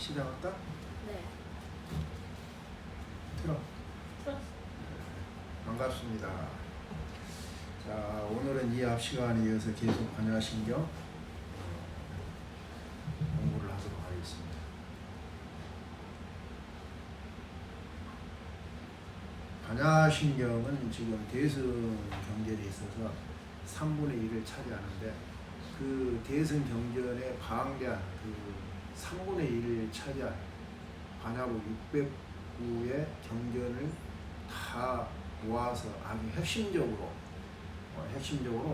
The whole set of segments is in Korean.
시작할까? 네. 틀어. 반갑습니다. 자, 오늘은 이 앞 시간에 이어서 계속 반야신경 공부를 하도록 하겠습니다. 반야신경은 지금 대승 경전에 있어서 3분의 1을 차지하는데 그 대승 경전에 방대한 그 3분의 1을 차지한 반야부 600부의 경전을 다 모아서 아주 핵심적으로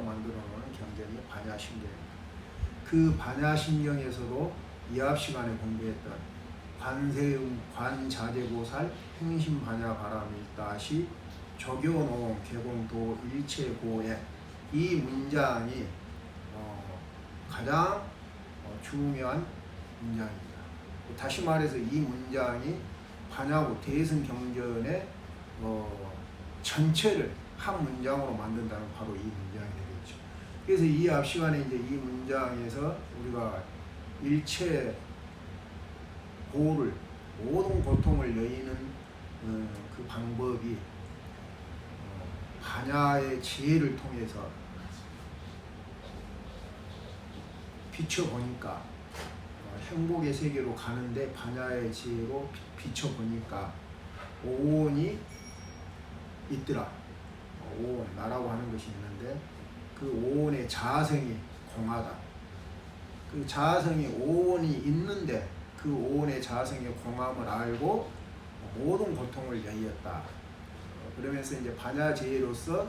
만들어 놓은 경전이 반야신경입니다. 그 반야신경에서도 이 앞 시간에 공부했던 관세음 관자재보살 행심반야바라밀다시 적용옹 개공도 일체고에 이 문장이 가장 중요한 문장입니다. 다시 말해서 이 문장이 반야부 대승경전의 전체를 한 문장으로 만든다는 바로 이 문장이 되겠죠. 그래서 이 앞 시간에 이제 이 문장에서 우리가 일체 고를 모든 고통을 여의는 그 방법이 반야의 지혜를 통해서 비춰보니까 행복의 세계로 가는데 반야의 지혜로 비춰보니까 오온이 있더라. 오온, 나라고 하는 것이 있는데 그 오온의 자아성이 공하다. 그 자아성이 오온이 있는데 그 오온의 자아성의 공함을 알고 모든 고통을 여의었다. 그러면서 이제 반야제로서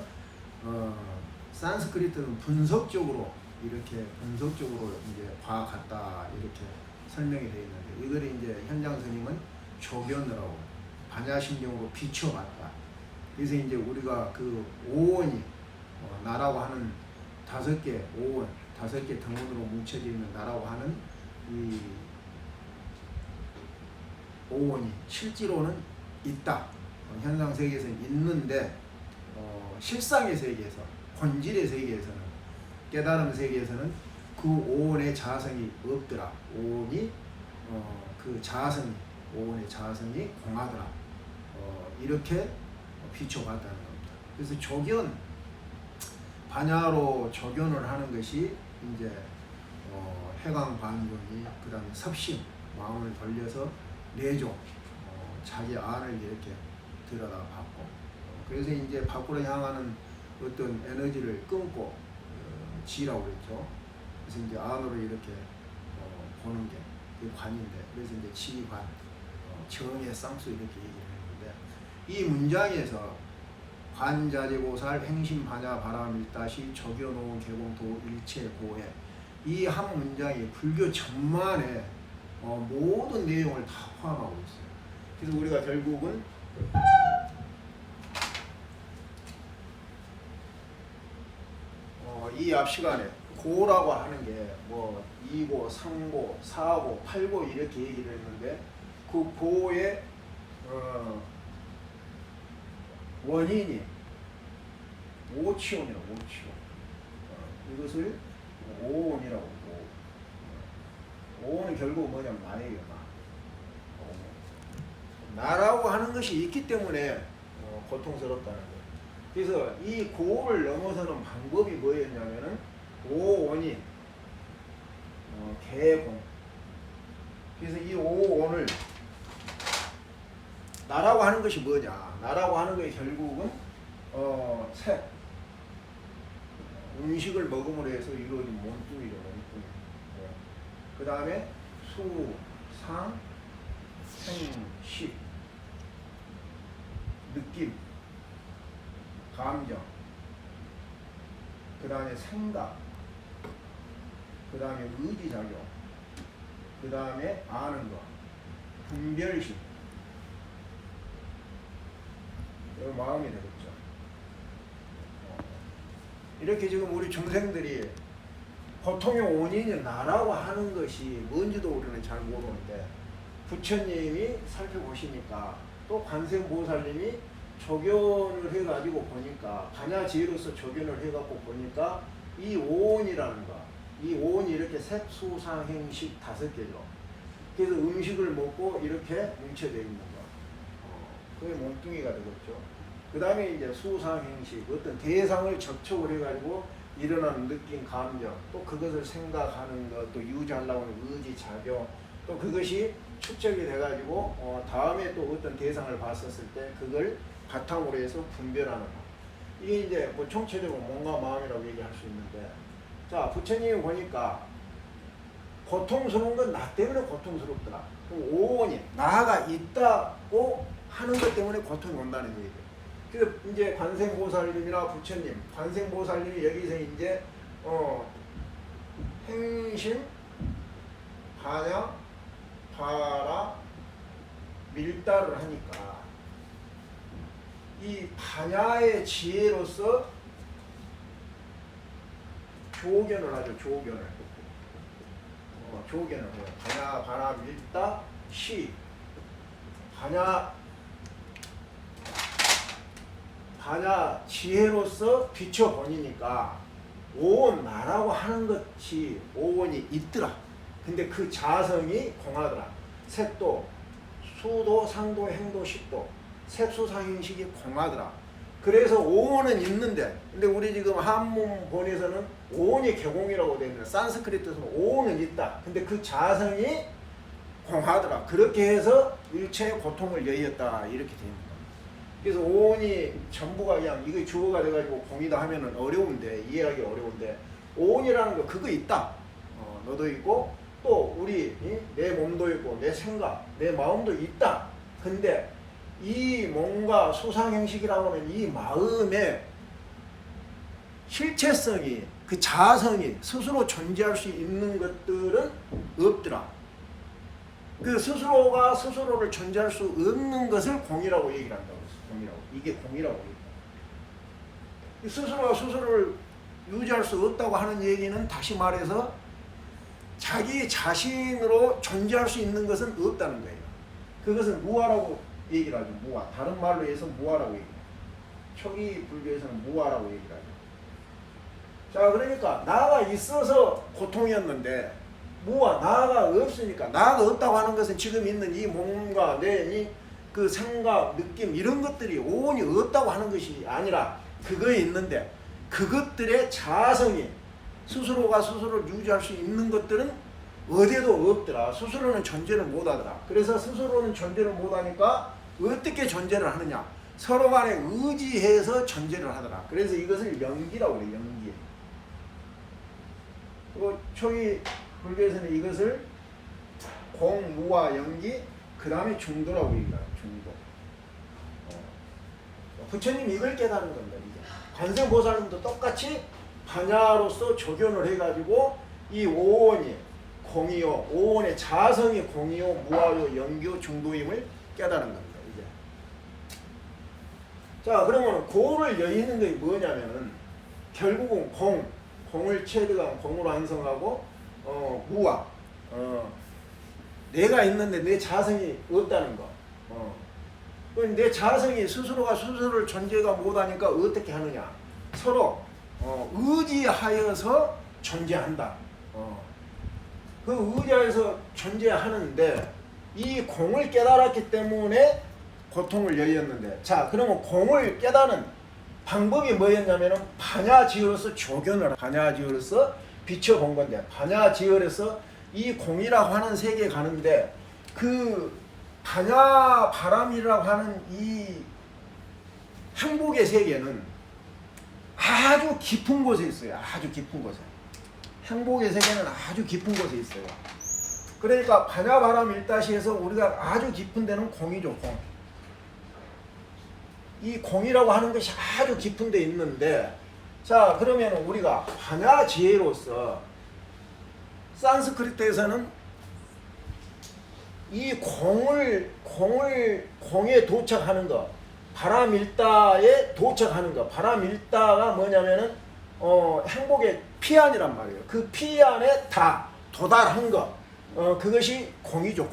산스크리트는 분석적으로 이제 봐갔다 이렇게 설명이 되어 있는데 이걸 이제 현장 스님은 조견을 하고 반야신경으로 비춰봤다. 그래서 이제 우리가 그 오온이 나라고 하는 5개 오온, 5개 등원으로 뭉쳐져 있는 나라고 하는 이 오온이 실제로는 있다. 현상 세계에서는 있는데 실상의 세계에서, 본질의 세계에서는, 깨달음 세계에서는 그 오온의 자아성이 없더라. 오온이 그 자아성이, 오온의 자아성이 공하더라. 이렇게 비춰봤다는 겁니다. 그래서 조견, 반야로 조견을 하는 것이 이제 해강반존이, 그 다음에 섭심, 마음을 돌려서 내종, 자기 안을 이렇게 들여다봤고, 그래서 이제 밖으로 향하는 어떤 에너지를 끊고 지라고 그랬죠. 그래서 이제 안으로 이렇게 보는 게 그 관인데, 그래서 이제 지관, 정의 쌍수 이렇게 얘기를 했는데 이 문장에서 관자재보살 행심반야바라밀다시 적여놓은 개공도 일체고에 이 한 문장이 불교 전반에 모든 내용을 다 포함하고 있어요. 그래서 우리가 결국은 이 앞 시간에 고라고 하는 게 뭐 2고, 3고, 4고, 8고 이렇게 얘기를 했는데 그 고의 원인이 오치온이라고, 오치온. 이것을 오온이라고. 오온은 결국 뭐냐면 나예요, 나. 나라고 하는 것이 있기 때문에 고통스럽다는 거예요. 그래서 이 고를 넘어서는 방법이 뭐였냐면은 오온이 개공. 그래서 이 오온을 나라고 하는 것이 뭐냐? 나라고 하는 것이 결국은 색, 음식을 먹음으로 해서 이루어진 몸뚱이죠, 몸뚱이. 그 다음에 수, 상, 생, 식, 느낌, 감정, 그 다음에 생각, 그 다음에 의지작용, 그 다음에 아는 것, 분별심, 이거 마음이 되겠죠. 이렇게 지금 우리 중생들이 고통의 원인이 나라고 하는 것이 뭔지도 우리는 잘 모르는데 부처님이 살펴보시니까 또 관세음보살님이 조견을 해가지고 보니까 반야지혜로서 조견을 해갖고 보니까 이 오온이라는 거, 이 오온이 이렇게 색수상행식 5개죠. 그래서 음식을 먹고 이렇게 뭉쳐져 있는 거. 그게 몸뚱이가 되겠죠. 그 다음에 이제 수상행식, 어떤 대상을 접촉을 해가지고 일어나는 느낌, 감정, 또 그것을 생각하는 것, 또 유지하려고 하는 의지, 작용, 또 그것이 축적이 돼가지고 다음에 또 어떤 대상을 봤었을 때 그걸 바탕으로 해서 분별하는 것. 이게 이제 뭐 총체적으로 몸과 마음이라고 얘기할 수 있는데, 자, 부처님이 보니까 고통스러운 건 나 때문에 고통스럽더라. 그럼 오온이 나가 있다고 하는 것 때문에 고통이 온다는 얘기예요. 그래서 이제 관세음보살님이나 부처님, 관세음보살님이 여기서 이제 행심, 반야, 파라, 밀다를 하니까 이 반야의 지혜로서 조견을 하죠. 조견을. 조견을 해요. 반야, 반야, 밀다, 시. 반야 지혜로서 비춰보니까 오온 나라고 하는 것이 오온이 있더라. 근데 그 자성이 공하더라. 색도, 수도, 상도, 행도, 식도, 색수상행식이 공하더라. 그래서 오온은 있는데, 근데 우리 지금 한문본에서는 오온이 개공이라고 되어 있는데, 산스크리트에서는 오온은 있다. 근데 그 자성이 공하더라. 그렇게 해서 일체의 고통을 여의었다. 이렇게 됩니다. 그래서 오온이 전부가 그냥 이게 주어가 돼가지고 공이다 하면은 어려운데, 이해하기 어려운데, 오온이라는 거 그거 있다. 너도 있고, 또 우리 내 몸도 있고, 내 생각, 내 마음도 있다. 근데 이 몸과 수상행식이라고 하는 이 마음의 실체성이, 그 자성이 스스로 존재할 수 있는 것들은 없더라. 그 스스로가 스스로를 존재할 수 없는 것을 공이라고 얘기를 한다고 했어요. 공이라고. 이게 공이라고 얘기합니다. 스스로가 스스로를 유지할 수 없다고 하는 얘기는 다시 말해서 자기 자신으로 존재할 수 있는 것은 없다는 거예요. 그것은 무아라고 얘기를 하죠. 무아. 다른 말로 해서 무아라고 얘기해요. 초기 불교에서는 무아라고 얘기를 하죠. 자, 그러니까 나가 있어서 고통이었는데 무아, 나가 없으니까, 나가 없다고 하는 것은 지금 있는 이 몸과 내 그 생각, 느낌 이런 것들이 오온이 없다고 하는 것이 아니라 그거에 있는데, 그것들의 자성이 스스로가 스스로를 유지할 수 있는 것들은 어디에도 없더라. 스스로는 존재를 못하더라. 그래서 스스로는 존재를 못하니까 어떻게 존재를 하느냐, 서로 간에 의지해서 존재를 하더라. 그래서 이것을 영기라고 그래요. 영기. 그리고 초기 불교에서는 이것을 공, 무와 영기, 그 다음에 중도라고 얘기해요. 중도. 부처님이 이걸 깨달은 겁니다. 관세음보살님도 똑같이 반야로서 조견을 해가지고 이 오온이 공이요, 오온의 자성이 공이요, 무아요, 영기요, 중도임을 깨달은 겁니다. 이제. 자, 그러면 공을 여의는 게 뭐냐면은 결국은 공을 체득한 공으로 완성하고 무아, 내가 있는데 내 자성이 없다는 거. 내 자성이 스스로가 스스로를 존재가 못하니까 어떻게 하느냐? 서로 의지하여서 존재한다. 그 의지하여서 존재하는데 이 공을 깨달았기 때문에 고통을 여의었는데, 자, 그러면 공을 깨닫는 방법이 뭐였냐면은 반야지어로서 조견을, 반야지어로서 비춰본 건데, 반야지어로서 이 공이라고 하는 세계에 가는데, 그 반야 바람이라고 하는 이 행복의 세계는 아주 깊은 곳에 있어요. 아주 깊은 곳에. 행복의 세계는 아주 깊은 곳에 있어요. 그러니까 반야 바람 일다시에서 우리가 아주 깊은 데는 공이죠. 공. 이 공이라고 하는 것이 아주 깊은 데 있는데, 자, 그러면 우리가 반야 지혜로서 산스크리트에서는 이 공에 도착하는 것, 바라밀다에 도착하는 것, 바라밀다가 뭐냐면은 행복의 피안이란 말이에요. 그 피안에 다 도달한 것, 그것이 공이죠.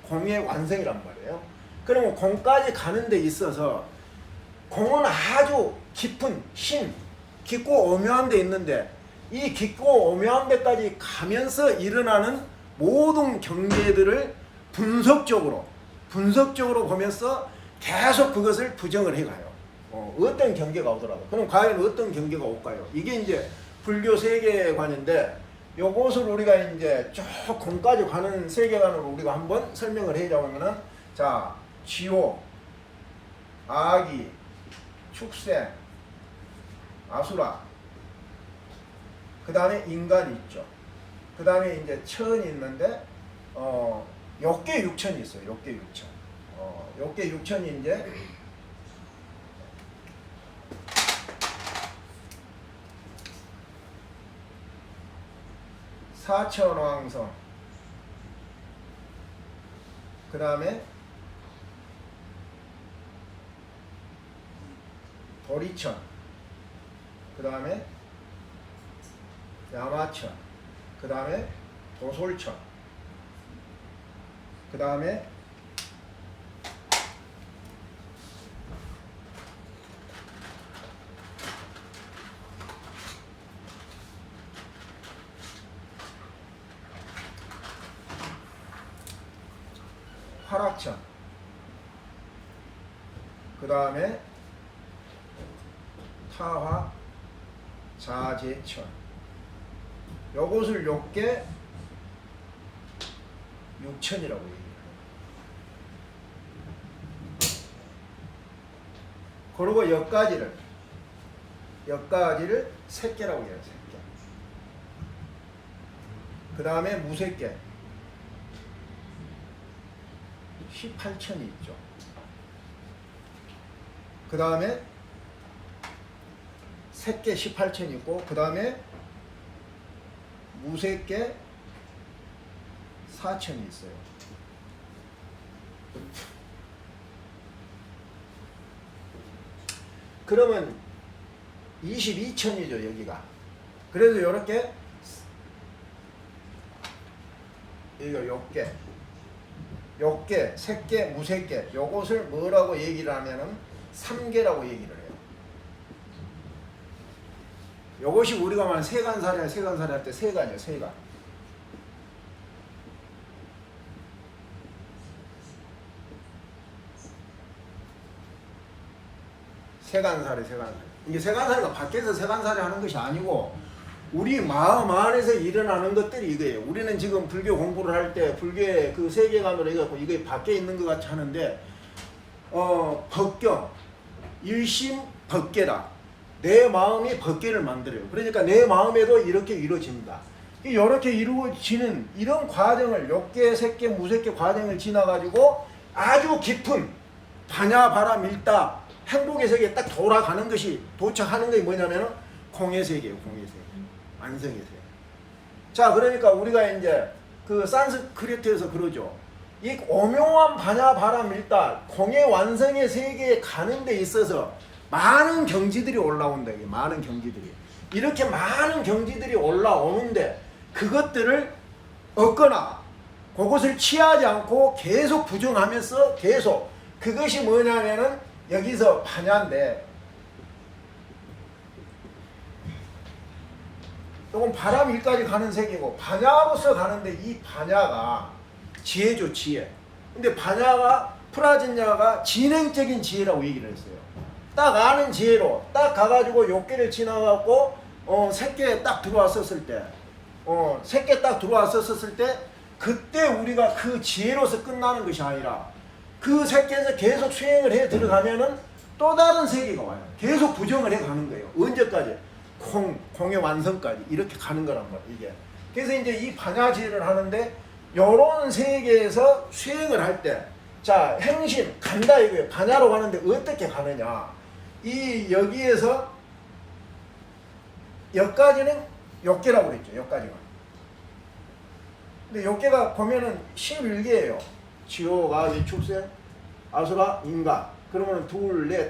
공의 완성이란 말이에요. 그러면 공까지 가는 데 있어서 공은 아주 깊은 깊고 오묘한 데 있는데, 이 깊고 오묘한 데까지 가면서 일어나는 모든 경계들을 분석적으로 보면서 계속 그것을 부정을 해가요. 어떤 경계가 오더라도. 그럼 과연 어떤 경계가 올까요? 이게 이제 불교 세계관인데, 요것을 우리가 이제 쭉 공까지 가는 세계관으로 우리가 한번 설명을 해자면은, 자, 지옥, 아기, 축생, 아수라, 그 다음에 인간이 있죠. 그 다음에 이제 천이 있는데, 욕계 육천이 있어요. 욕계 육천. 욕계 육천이 이제 사천왕성, 그 다음에 도리천, 그 다음에 야마천, 그 다음에 도솔천, 그 다음에 화락천, 그 다음에 타화 자재천. 요것을 욕계 육천이라고 얘기해요. 그리고 여기까지를 색계라고 해요. 색계. 그 다음에 무색계 18천이 있죠. 그 다음에 색계 18천이 있고, 그 다음에 무색계 4천이 있어요. 그러면 22천이죠, 여기가. 그래서 이렇게 여기가 욕계, 색계, 무색계, 요것을 뭐라고 얘기를 하면은 3계라고 얘기를 해요. 요것이 우리가 말하는 세간살이 할 때 세간이에요, 세간. 세간살이. 이게 세간살이가 밖에서 세간살이 하는 것이 아니고, 우리 마음 안에서 일어나는 것들이 이거예요. 우리는 지금 불교 공부를 할 때 불교의 그 세계관으로 해갖고 이게 밖에 있는 것 같이 하는데, 법경, 일심 법계라. 내 마음이 법계를 만들어요. 그러니까 내 마음에도 이렇게 이루어집니다. 이렇게 이루어지는 이런 과정을, 욕계, 색계, 무색계 과정을 지나가지고 아주 깊은 반야, 바람, 일다, 행복의 세계에 딱 돌아가는 것이, 도착하는 것이 뭐냐면 공의 세계예요. 공의 세계. 완성의 세계. 자, 그러니까 우리가 이제 그 산스크리트에서 그러죠. 이 오묘한 반야, 바람, 일다, 공의 완성의 세계에 가는 데 있어서 많은 경지들이 올라온다. 많은 경지들이. 이렇게 많은 경지들이 올라오는데, 그것들을 얻거나 그것을 취하지 않고 계속 부정하면서 계속, 그것이 뭐냐면은 여기서 반야인데, 이건 바람일까지 가는 세계고, 반야로서 가는데, 이 반야가 지혜죠, 지혜. 근데 반야가, 프라진야가 진행적인 지혜라고 얘기를 했어요. 딱 아는 지혜로 딱 가가지고 욕계를 지나가고 색계에 딱 들어왔었을 때, 색계 딱 들어왔었을 때, 그때 우리가 그 지혜로서 끝나는 것이 아니라 그 색계에서 계속 수행을 해 들어가면은 또 다른 세계가 와요. 계속 부정을 해 가는 거예요. 언제까지? 공의 완성까지 이렇게 가는 거란 말이에요. 이게. 그래서 이제 이 반야지혜를 하는데, 요런 세계에서 수행을 할 때, 자, 행심 간다 이거예요. 반야로 가는데 어떻게 가느냐? 여기에서 여기까지는 욕계라고 그랬죠. 여기까지가. 근데 욕계가 보면은 11개예요. 지옥, 아기, 축생, 아수라, 인간. 그러면 2,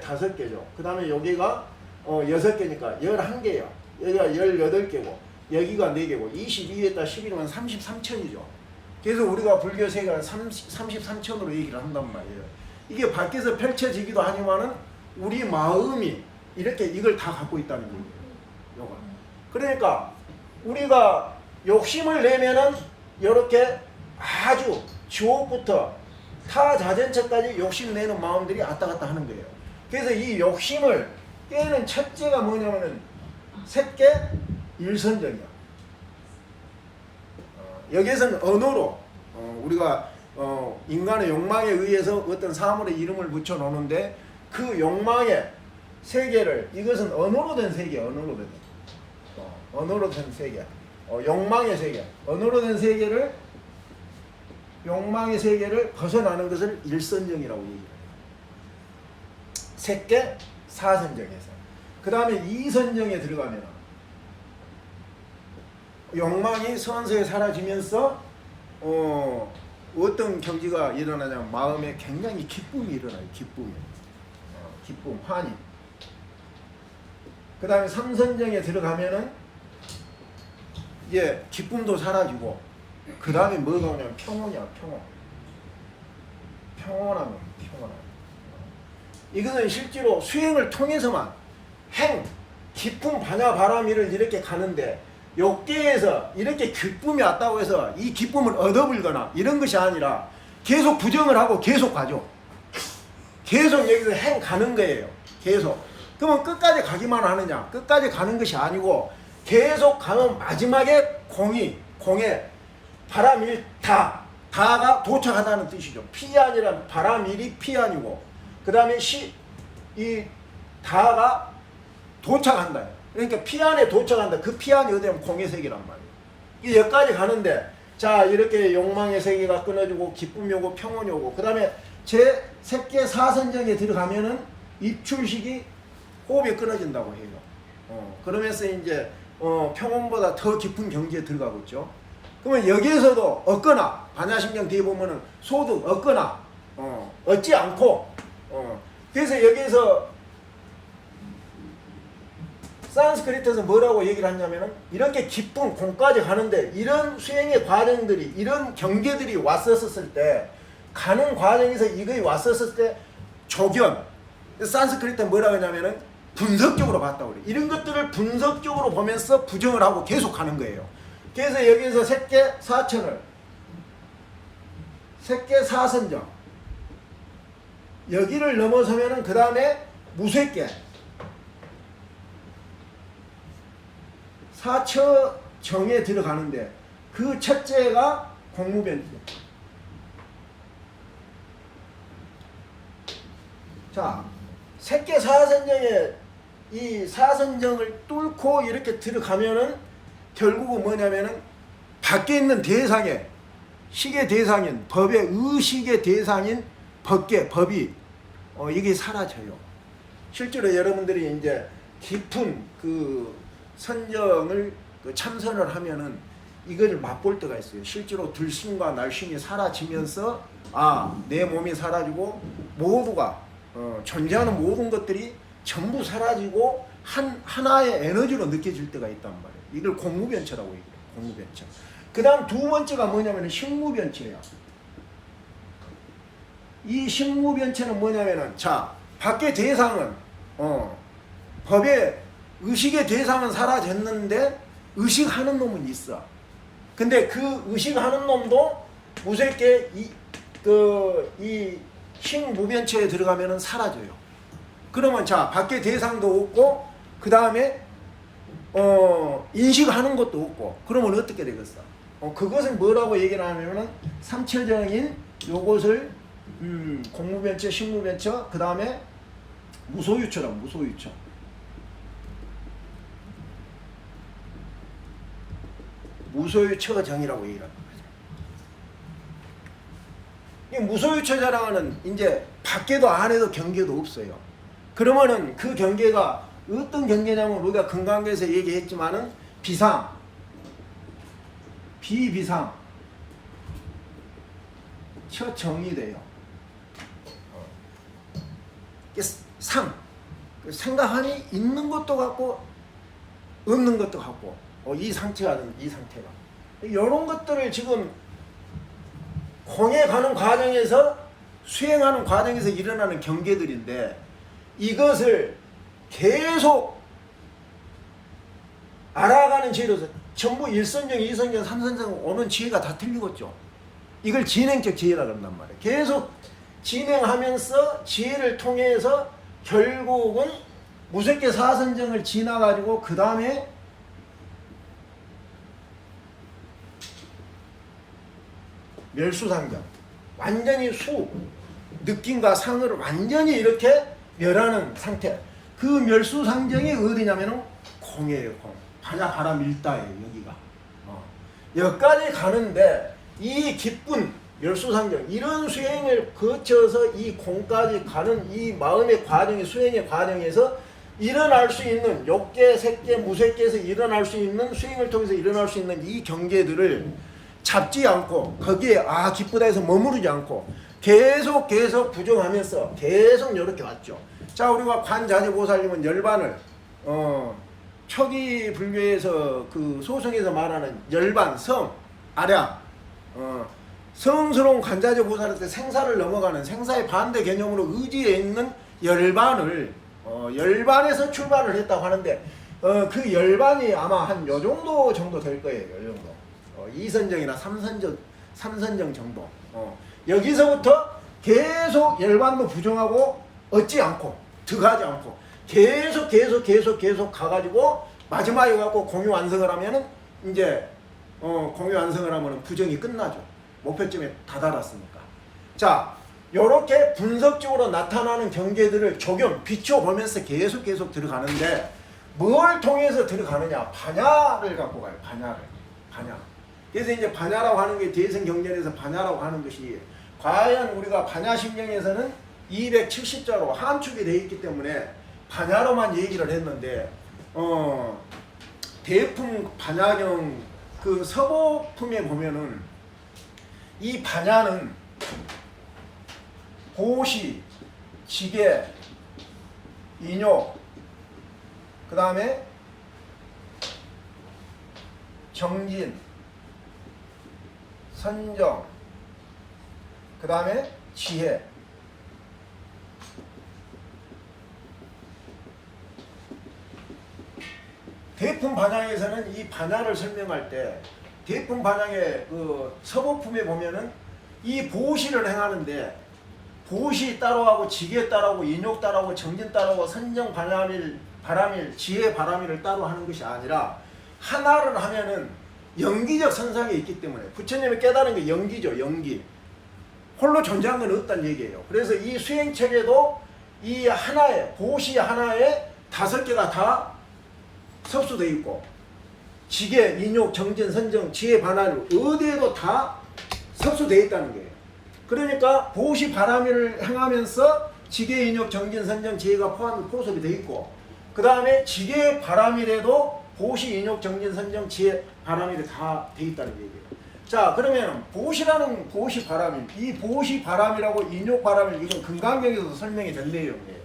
4, 5개죠. 그 다음에 여기가 6개니까 11개예요. 여기가 18개고, 여기가 4개고, 22에다 11이면 33천이죠. 그래서 우리가 불교 세계는 33천으로 얘기를 한단 말이에요. 이게 밖에서 펼쳐지기도 하지만은 우리 마음이 이렇게 이걸 다 갖고 있다는 거예요. 요거. 그러니까 우리가 욕심을 내면은 이렇게 아주 지옥부터 타자전처까지 욕심내는 마음들이 왔다 갔다 하는 거예요. 그래서 이 욕심을 깨는 첫째가 뭐냐면은 색계 일선정이야. 여기에서는 언어로 우리가 인간의 욕망에 의해서 어떤 사물의 이름을 붙여 놓는데 그 욕망의 세계를 이것은 언어로 된 세계, 언어로 된 언어로 된 세계, 욕망의 세계, 언어로 된 세계를 욕망의 세계를 벗어나는 것을 일선정이라고 얘기해요. 색계 사선정에서. 그 다음에 이선정에 들어가면 욕망이 선서에 사라지면서 어떤 경지가 일어나냐면 마음에 굉장히 기쁨이 일어나요. 기쁨, 환희. 그 다음에 삼선정에 들어가면은 이제 기쁨도 사라지고 그 다음에 뭐가 오냐면 평온이야. 평온함. 이것은 실제로 수행을 통해서만 깊은 반야 바라미를 이렇게 가는데 욕계에서 이렇게 기쁨이 왔다고 해서 이 기쁨을 얻어불거나 이런 것이 아니라 계속 부정을 하고 계속 가죠. 계속 여기서 가는 거예요. 계속. 그러면 끝까지 가기만 하느냐? 끝까지 가는 것이 아니고 계속 가면 마지막에 공에 바람일다. 다가 도착하다는 뜻이죠. 피안이란 바람일이 피안이고 그 다음에 이 다가 도착한다. 그러니까 피안에 도착한다. 그 피안이 어디냐면 공의 세계란 말이에요. 여기까지 가는데 자 이렇게 욕망의 세계가 끊어지고 기쁨이 오고 평온이 오고 그 다음에 제 색계 사선정에 들어가면은 입출식이 호흡이 끊어진다고 해요. 그러면서 이제 평온보다 더 깊은 경지에 들어가고 있죠. 그러면 여기에서도 얻거나 반야심경 뒤에 보면은 소득 얻거나 얻지 않고 그래서 여기에서 산스크리트에서 뭐라고 얘기를 하냐면은 이렇게 깊은 공까지 가는데 이런 수행의 과정들이 이런 경계들이 왔었을 때 가는 과정에서 이거이 왔었을 때 조견 산스크리트 뭐라고 하냐면은 분석적으로 봤다고 그래. 이런 것들을 분석적으로 보면서 부정을 하고 계속 가는 거예요. 그래서 여기서 색계 사천을 색계 사선정 여기를 넘어서면은 그 다음에 무색계 사처정에 들어가는데 그 첫째가 공무변제. 자, 색계 사선정에 이 사선정을 뚫고 이렇게 들어가면은 결국은 뭐냐면은 밖에 있는 대상에 식의 대상인 법의 의식의 대상인 법이 이게 사라져요. 실제로 여러분들이 이제 깊은 그 선정을 참선을 하면은 이걸 맛볼 때가 있어요. 실제로 들숨과 날숨이 사라지면서 내 몸이 사라지고 모두가 존재하는 모든 것들이 전부 사라지고 하나의 에너지로 느껴질 때가 있단 말이에요. 이걸 공무변체라고 얘기해요. 공무변체. 그 다음 두 번째가 뭐냐면 식무변체예요. 이 식무변체는 뭐냐면은 자 밖의 대상은 법의 의식의 대상은 사라졌는데 의식하는 놈은 있어. 근데 그 의식하는 놈도 무색계 이 식무변체에 들어가면은 사라져요. 그러면 자 밖의 대상도 없고 그 다음에 인식하는 것도 없고 그러면 어떻게 되겠어? 그것을 뭐라고 얘기를 하냐면은 삼처정인 요것을 공무변체, 식무변체, 그 다음에 무소유처라고 무소유처. 무소유처정이라고 얘기를 합니다. 이 무소유처자랑은 이제 밖에도 안에도 경계도 없어요. 그러면은 그 경계가 어떤 경계냐면 우리가 금강경에서 얘기했지만은 비상, 비비상, 처정이 돼요. 생각하니 있는 것도 같고 없는 것도 같고 이 상태가 이런 것들을 지금 공에 가는 과정에서 수행하는 과정에서 일어나는 경계들인데 이것을 계속 알아가는 죄로서 전부 1선정, 2선정, 3선정 오는 지혜가 다 틀리겠죠. 이걸 진행적 지혜라 그런단 말이에요. 계속 진행하면서 지혜를 통해서 결국은 무색계 4선정을 지나가지고 그 다음에 멸수상정, 완전히 느낌과 상을 완전히 이렇게 멸하는 상태. 그 멸수상정이 어디냐면은 공이에요. 공. 반야 바람 일다예요. 여기가. 여기까지 가는데 이 기쁜 멸수상정 이런 수행을 거쳐서 이 공까지 가는 이 마음의 과정이 수행의 과정에서 일어날 수 있는 욕계, 색계, 무색계에서 일어날 수 있는 수행을 통해서 일어날 수 있는 이 경계들을 잡지 않고 거기에 기쁘다 해서 머무르지 않고 계속 부정하면서 계속 이렇게 왔죠. 자, 우리가 관자재보살님은 열반을 초기 불교에서 그 소승에서 말하는 열반, 성, 아량, 성스러운 관자재보살한테 생사를 넘어가는 생사의 반대 개념으로 의지에 있는 열반을 열반에서 출발을 했다고 하는데 그 열반이 아마 한 요 정도 될 거예요. 요 정도. 2선정이나 3선정 정도. 여기서부터 계속 열반도 부정하고 얻지 않고 득하지 않고 계속 가가지고 마지막에 갖고 공유 완성을 하면은 이제 공유 완성을 하면은 부정이 끝나죠. 목표점에 다다랐으니까. 자, 요렇게 분석적으로 나타나는 경계들을 비춰보면서 계속 들어가는데 뭘 통해서 들어가느냐? 반야를 갖고 가요. 반야. 그래서 이제 반야라고 하는 게 대승경전에서 반야라고 하는 것이 과연 우리가 반야심경에서는 270자로 함축이 되어 있기 때문에 반야로만 얘기를 했는데 대품 반야경 그 서보품에 보면은 이 반야는 보시, 지계, 인욕, 그 다음에 정진, 선정, 그 다음에 지혜. 대품 반야에서는 이 반야를 설명할 때 대품 반야의 그 서보품에 보면은 이 보시를 행하는데 보시 따로하고 지계 따로하고 인욕 따로하고 정진 따로하고 선정 바람일 지혜 바람일을 따로 하는 것이 아니라 하나를 하면은 영기적 선상에 있기 때문에 부처님이 깨달은 게 영기죠. 영기. 홀로 존재한 건 없다는 얘기예요. 그래서 이 수행책에도 이 하나에 보시 하나에 5개가 다 섭수되어 있고 지계, 인욕, 정진, 선정, 지혜, 반환 어디에도 다 섭수되어 있다는 거예요. 그러니까 보시 바람일을 행하면서 지계, 인욕, 정진, 선정, 지혜가 포섭이 되어 있고 그 다음에 지계 바람일에도 보시, 인욕, 정진, 선정, 지혜, 바람일이 다 되어 있다는 얘기예요. 자, 그러면 보시라는 보시 바람일, 이 보시 바람이라고 인욕 바람일 이건 금강경에서 설명이 된 내용이에요.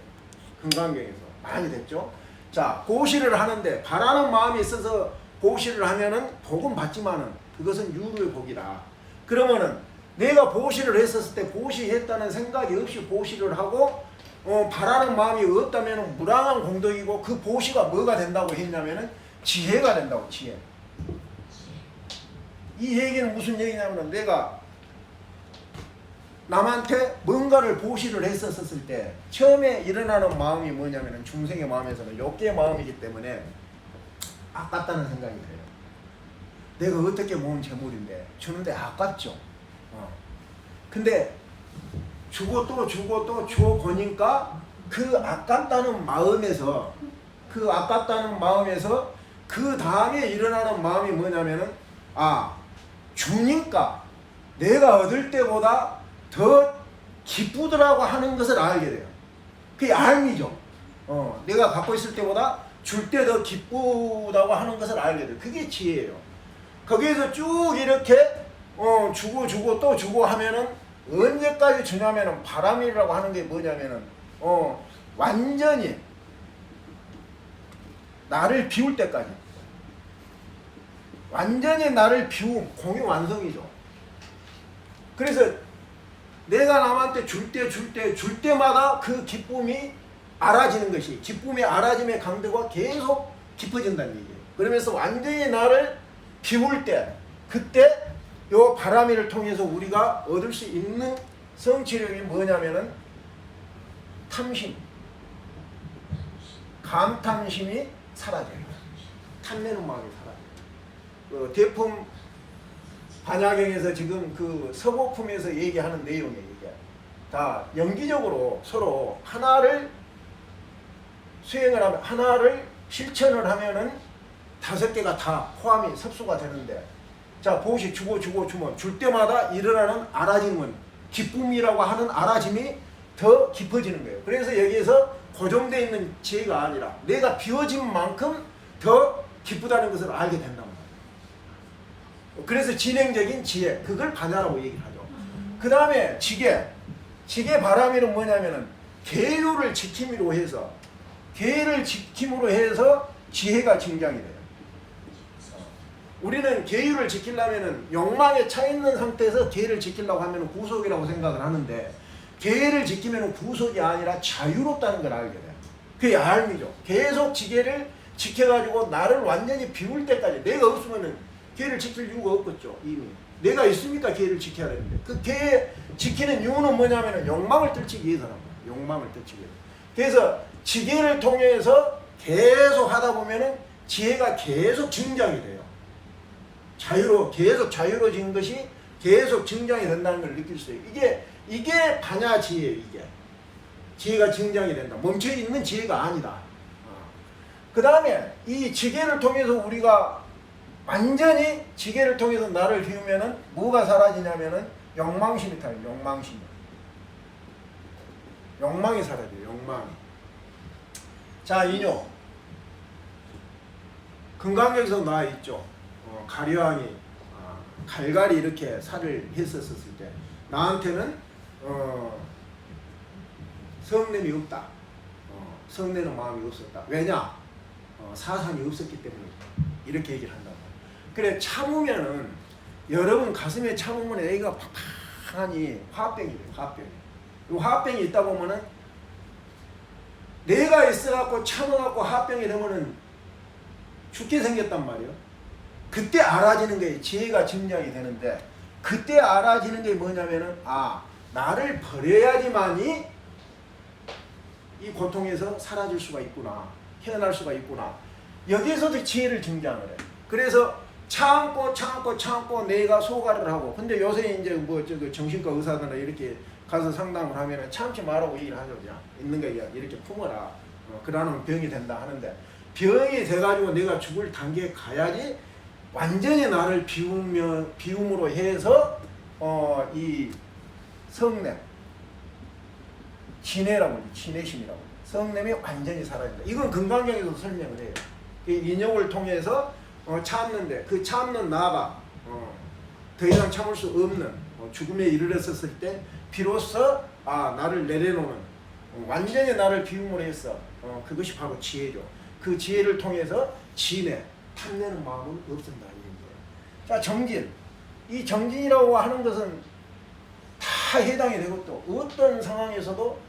금강경에서 많이 됐죠. 자, 보시를 하는데 바라는 마음이 있어서 보시를 하면은 복은 받지만은 그것은 유루의 복이다. 그러면은 내가 보시를 했었을 때 보시했다는 생각이 없이 보시를 하고 바라는 마음이 없다면은 무량한 공덕이고 그 보시가 뭐가 된다고 했냐면은 지혜가 된다고. 지혜. 이 얘기는 무슨 얘기냐면은 내가 남한테 뭔가를 보시를 했었을 때 처음에 일어나는 마음이 뭐냐면은 중생의 마음에서는 욕계의 마음이기 때문에 아깝다는 생각이 들어요. 내가 어떻게 모은 재물인데 주는데 아깝죠. 근데 주고 또 주어 보니까 그 아깝다는 마음에서 그 다음에 일어나는 마음이 뭐냐면은 주니까 내가 얻을 때보다 더 기쁘더라고 하는 것을 알게 돼요. 그게 알미죠. 내가 갖고 있을 때보다 줄 때 더 기쁘다고 하는 것을 알게 돼요. 그게 지혜예요. 거기에서 쭉 이렇게 주고 또 주고 하면은 언제까지 주냐면은 바람이라고 하는 게 뭐냐면은 완전히 나를 비울 때까지 완전히 나를 비운 공유 완성이죠. 그래서 내가 남한테 줄 때마다 그 기쁨이 알아지는 것이 기쁨의 알아짐의 강도가 계속 깊어진다는 얘기예요. 그러면서 완전히 나를 비울 때 그때 요 바람이를 통해서 우리가 얻을 수 있는 성취력이 뭐냐면은 탐심, 감탐심이 사라져요. 탐내는 마음이 사라져요. 대품 반야경에서 지금 그 서고품에서 얘기하는 내용이에요. 이게 다 연기적으로 서로 하나를 수행을 하면, 하나를 실천을 하면은 5개가 다 포함이 섭수가 되는데, 자 보시, 주고 주면 줄 때마다 일어나는 알아짐은, 기쁨이라고 하는 알아짐이 더 깊어지는 거예요. 그래서 여기에서 고정되어 있는 지혜가 아니라 내가 비워진 만큼 더 기쁘다는 것을 알게 된단 말이에요. 그래서 진행적인 지혜, 그걸 반야라고 얘기를 하죠. 그 다음에 지계 바람이는 뭐냐면은 계율을 지킴으로 해서, 계율을 지킴으로 해서 지혜가 증장이 돼요. 우리는 계율을 지키려면은 욕망에 차 있는 상태에서 계율을 지키려고 하면 구속이라고 생각을 하는데, 계율을 지키면 구속이 아니라 자유롭다는 걸 알게 돼요. 그게 알미죠. 계속 지계를 지켜가지고 나를 완전히 비울 때까지, 내가 없으면은 계율을 지킬 이유가 없겠죠. 이미 내가 있으니까 계율을 지켜야 되는데, 그 계율 지키는 이유는 뭐냐면은 욕망을 떨치기 위해서란 말이에요. 욕망을 떨치기 위해서. 그래서 지계를 통해서 계속 하다 보면은 지혜가 계속 증장이 돼요. 계속 자유로워진 것이 계속 증장이 된다는 걸 느낄 수 있어요. 이게 반야 지혜예요. 이게 지혜가 증장이 된다. 멈춰있는 지혜가 아니다. 그 다음에 이 지혜를 통해서 우리가 완전히 지혜를 통해서 나를 비우면은 뭐가 사라지냐면은 욕망심이 타요. 욕망이 사라져요. 욕망이. 자, 인용. 금강경에서 나와 있죠. 가려왕이 갈갈이 이렇게 살을 했었을 때 나한테는 성냄이 없다. 성내는 마음이 없었다. 왜냐? 사상이 없었기 때문에 이렇게 얘기를 한다고. 그래, 참으면은, 여러분 가슴에 참으면 애가 팍팍하니 화병이 돼요. 화병이. 이 화병이 있다 보면은 내가 있어갖고 참아갖고 화병이 되면은 죽게 생겼단 말이에요. 그때 알아지는 게 지혜가 증장이 되는데, 그때 알아지는 게 뭐냐면은, 나를 버려야지만이 이 고통에서 사라질 수가 있구나, 헤어날 수가 있구나. 여기에서도 지혜를 증장을 해. 그래서 참고 내가 소가를 하고. 근데 요새 이제 정신과 의사들이나 이렇게 가서 상담을 하면은 참지 말라고 얘기를 하죠. 그냥 있는 거 이렇게 품어라. 그러면 병이 된다 하는데, 병이 돼가지고 내가 죽을 단계에 가야지 완전히 나를 비움으로 해서 이 성냄, 진해라고, 진해심이라고, 성냄이 완전히 사라진다. 이건 금강경에서 설명을 해요. 이 인욕을 통해서 참는데, 그 참는 나가 더 이상 참을 수 없는 죽음에 이르렀었을 때 비로소 나를 내려놓는, 완전히 나를 비움으로 해서 그것이 바로 지혜죠. 그 지혜를 통해서 진해, 탐내는 마음은 없앤다. 자, 정진. 이 정진이라고 하는 것은 다 해당이 되고, 또 어떤 상황에서도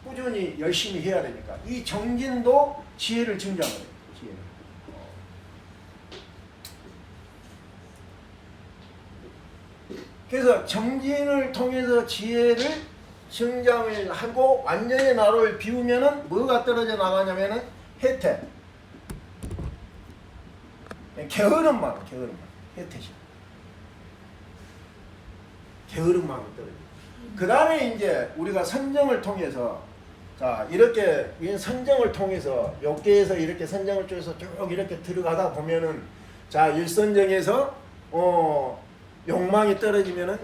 꾸준히 열심히 해야 되니까 이 정진도 지혜를 증장을 해요. 지혜를. 그래서 정진을 통해서 지혜를 증장을 하고 완전히 나를 비우면은 뭐가 떨어져 나가냐면은 혜택. 게으른 마음, 혜택이야. 게으른 마음이 떨어져. 그 다음에 이제 우리가 선정을 통해서, 자, 이렇게 선정을 통해서 욕계에서 이렇게 선정을 통해서 쭉 이렇게 들어가다 보면은, 자, 일선정에서 욕망이 떨어지면은,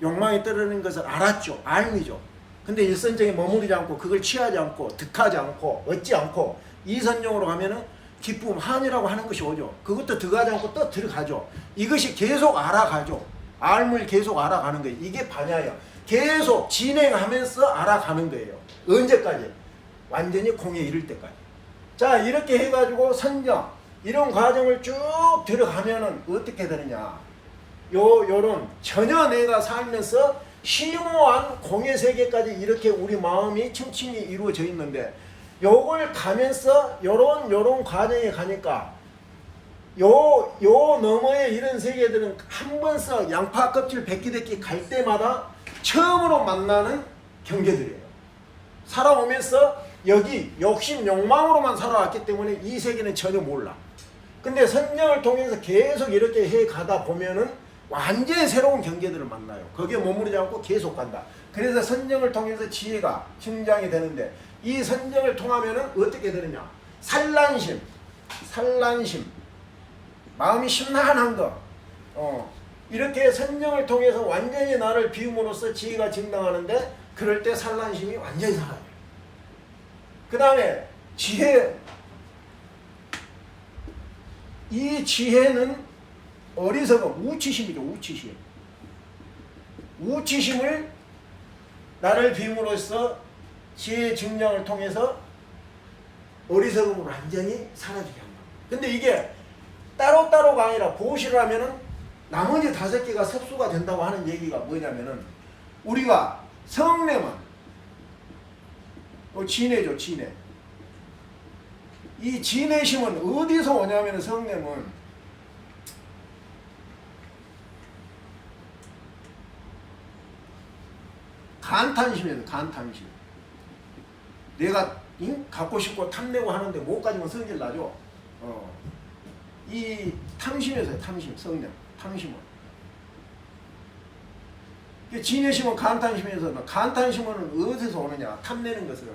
욕망이 떨어지는 것을 알았죠. 알미죠. 근데 일선정에 머무르지 않고, 그걸 취하지 않고, 득하지 않고, 얻지 않고, 이선정으로 가면은 기쁨, 한이라고 하는 것이 오죠. 그것도 들어가지 않고 또 들어가죠. 이것이 계속 알아가죠. 알물 계속 알아가는 거예요. 이게 반야예요. 계속 진행하면서 알아가는 거예요. 언제까지? 완전히 공에 이를 때까지. 자, 이렇게 해가지고 선정, 이런 과정을 쭉 들어가면은 어떻게 되느냐. 요런 전혀 내가 살면서 심오한 공의 세계까지 이렇게 우리 마음이 층층이 이루어져 있는데, 요걸 가면서 요런 과정에 가니까 요 너머에 이런 세계들은 한 번 써 양파 껍질 벗기듯이 갈 때마다 처음으로 만나는 경계들이에요. 살아오면서 여기 욕심 욕망으로만 살아왔기 때문에 이 세계는 전혀 몰라. 근데 선정을 통해서 계속 이렇게 해 가다 보면은 완전히 새로운 경계들을 만나요. 거기에 머무르지 않고 계속 간다. 그래서 선정을 통해서 지혜가 증장이 되는데, 이 선정을 통하면은 어떻게 되느냐? 산란심, 마음이 심란한 거, 이렇게 선정을 통해서 완전히 나를 비움으로써 지혜가 증당하는데, 그럴 때 산란심이 완전히 사라져요. 그 다음에 지혜, 이 지혜는 어리석음, 우치심이죠. 우치심을 나를 비움으로써 지혜의 증량을 통해서 어리석음을 완전히 사라지게 한다. 근데 이게 따로따로가 아니라 보시를 하면은 나머지 5개가 섭수가 된다고 하는 얘기가 뭐냐면은, 우리가 성냄은 진해죠, 진해. 이 진해심은 어디서 오냐면, 성냄은 간탄심이에요. 간탄심. 내가 갖고 싶고 탐내고 하는데 못 가지면 성질 나죠. 이 탐심에서요. 탐심, 성냄, 탐심은. 진해심은 간탄심에서, 간탄심은 어디서 오느냐? 탐내는 것은